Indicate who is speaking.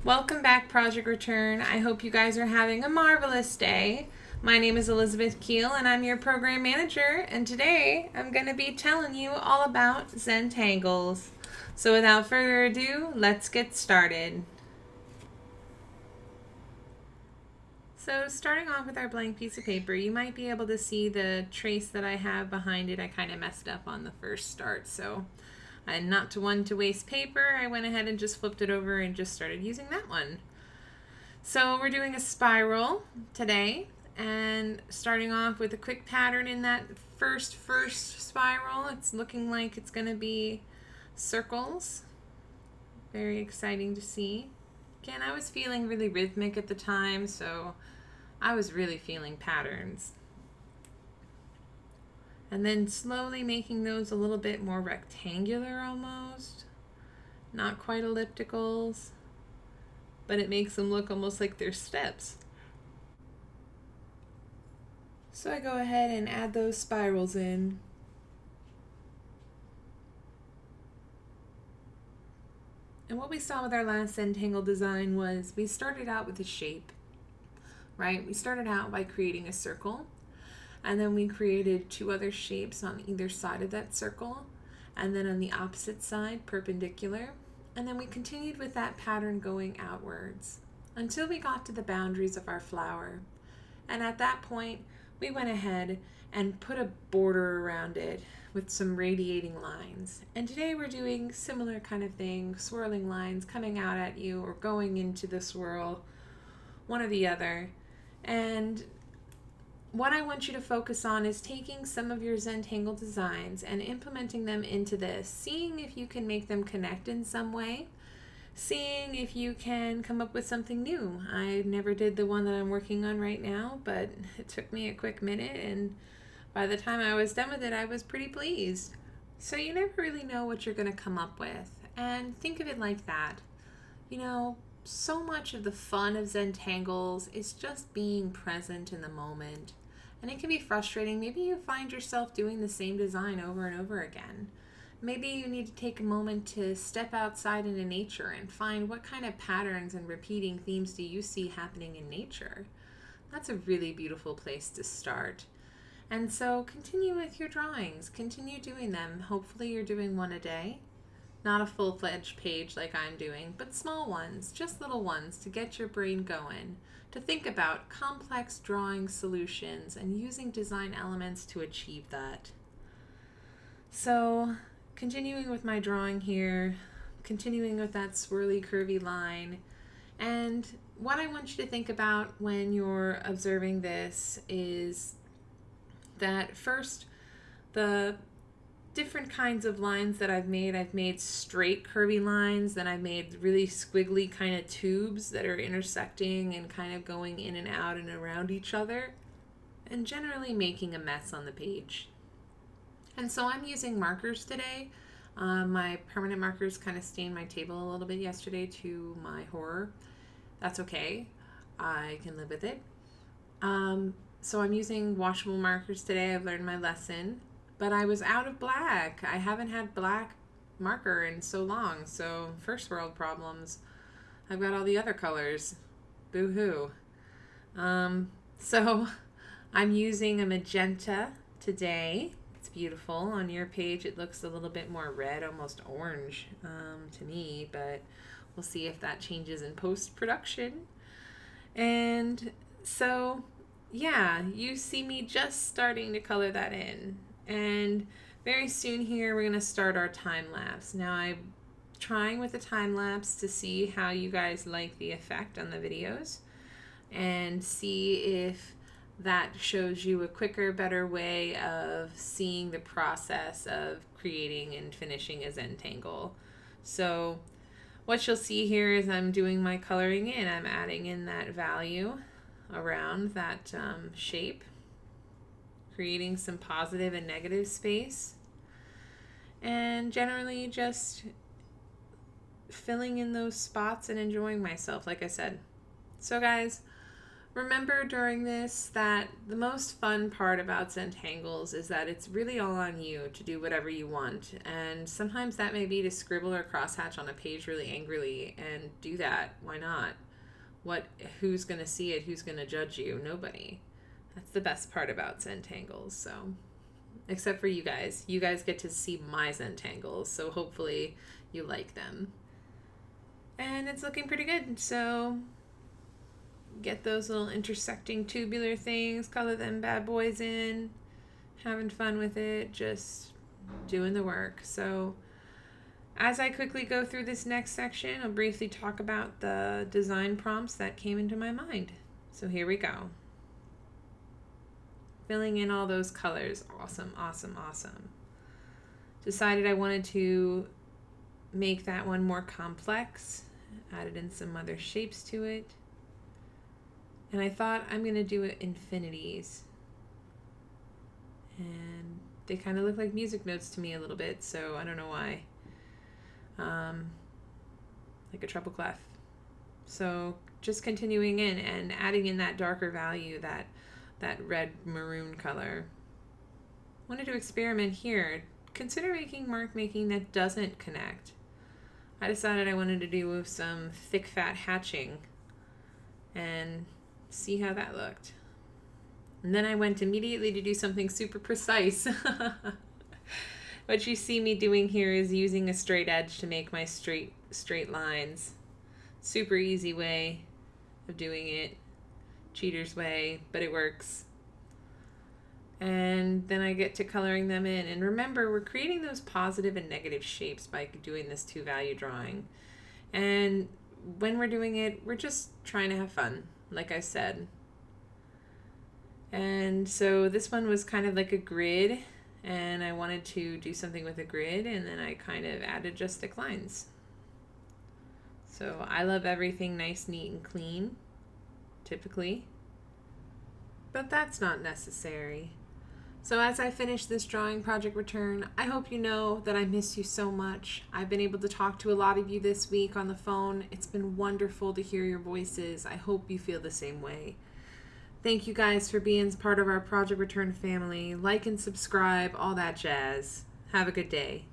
Speaker 1: Welcome back, Project Return. I hope you guys are having a marvelous day. My name is Elizabeth Keel and I'm your program manager, and today I'm going to be telling you all about Zentangles. So without further ado, let's get started. So starting off with our blank piece of paper, you might be able to see the trace that I have behind it. I kind of messed up on the first start, so I'm not one to waste paper. I went ahead and just flipped it over and just started using that one. So we're doing a spiral today, and starting off with a quick pattern in that first spiral. It's looking like it's going to be circles. Very exciting to see. Again, I was feeling really rhythmic at the time, so I was really feeling patterns. And then slowly making those a little bit more rectangular almost. Not quite ellipticals, but it makes them look almost like they're steps. So I go ahead and add those spirals in. And what we saw with our last Zentangle design was we started out with a shape, right? We started out by creating a circle, and then we created two other shapes on either side of that circle, and then on the opposite side, perpendicular. And then we continued with that pattern going outwards until we got to the boundaries of our flower. And at that point, we went ahead and put a border around it with some radiating lines. And today we're doing similar kind of thing, swirling lines coming out at you or going into the swirl, one or the other. And what I want you to focus on is taking some of your Zentangle designs and implementing them into this, seeing if you can make them connect in some way, seeing if you can come up with something new. I never did the one that I'm working on right now, but it took me a quick minute, and by the time I was done with it, I was pretty pleased. So you never really know what you're going to come up with, and think of it like that. You know, so much of the fun of Zentangles is just being present in the moment. And it can be frustrating. Maybe you find yourself doing the same design over and over again. Maybe you need to take a moment to step outside into nature and find what kind of patterns and repeating themes do you see happening in nature. That's a really beautiful place to start. And so continue with your drawings. Continue doing them. Hopefully you're doing one a day. Not a full-fledged page like I'm doing, but small ones, just little ones to get your brain going, to think about complex drawing solutions and using design elements to achieve that. So, continuing with my drawing here, continuing with that swirly, curvy line, and what I want you to think about when you're observing this is that first, the different kinds of lines that I've made straight curvy lines, then I've made really squiggly kind of tubes that are intersecting and kind of going in and out and around each other, and generally making a mess on the page. And so I'm using markers today. My permanent markers kind of stained my table a little bit yesterday, to my horror. That's okay. I can live with it. So I'm using washable markers today. I've learned my lesson. But I was out of black. I haven't had black marker in so long. So first world problems. I've got all the other colors. Boo-hoo. So I'm using a magenta today. It's beautiful. On your page it looks a little bit more red, almost orange to me. But we'll see if that changes in post-production. And so, yeah, you see me just starting to color that in. And very soon here we're going to start our time lapse. Now I'm trying with a time lapse to see how you guys like the effect on the videos and see if that shows you a quicker, better way of seeing the process of creating and finishing a Zentangle. So what you'll see here is I'm doing my coloring in. I'm adding in that value around that shape, creating some positive and negative space, and generally just filling in those spots and enjoying myself, like I said. So guys, Remember during this that the most fun part about Zentangles is that it's really all on you to do whatever you want. And sometimes that may be to scribble or crosshatch on a page really angrily, and do that. Why not? Who's going to see it? Who's going to judge you? Nobody. That's the best part about Zentangles. So, except for you guys. You guys get to see my Zentangles, so hopefully you like them. And it's looking pretty good. So get those little intersecting tubular things, color them bad boys in, having fun with it, just doing the work. So as I quickly go through this next section, I'll briefly talk about the design prompts that came into my mind. So here we go. Filling in all those colors. Awesome, awesome, awesome. Decided I wanted to make that one more complex. Added in some other shapes to it. And I thought I'm going to do it infinities. And they kind of look like music notes to me a little bit, so I don't know why. Like a treble clef. So just continuing in and adding in that darker value, that red maroon color. Wanted to experiment here. Consider making mark making that doesn't connect. I decided I wanted to do some thick fat hatching and see how that looked. And then I went immediately to do something super precise. What you see me doing here is using a straight edge to make my straight lines. Super easy way of doing it. Cheater's way, but it works. And then I get to coloring them in. And remember, we're creating those positive and negative shapes by doing this two value drawing. And when we're doing it, we're just trying to have fun, like I said. And so this one was kind of like a grid, and I wanted to do something with a grid, and then I kind of added just thick lines. So I love everything nice, neat, and clean, typically. But that's not necessary. So as I finish this drawing project return, I hope you know that I miss you so much. I've been able to talk to a lot of you this week on the phone. It's been wonderful to hear your voices. I hope you feel the same way. Thank you guys for being part of our project return family. Like and subscribe, all that jazz. Have a good day.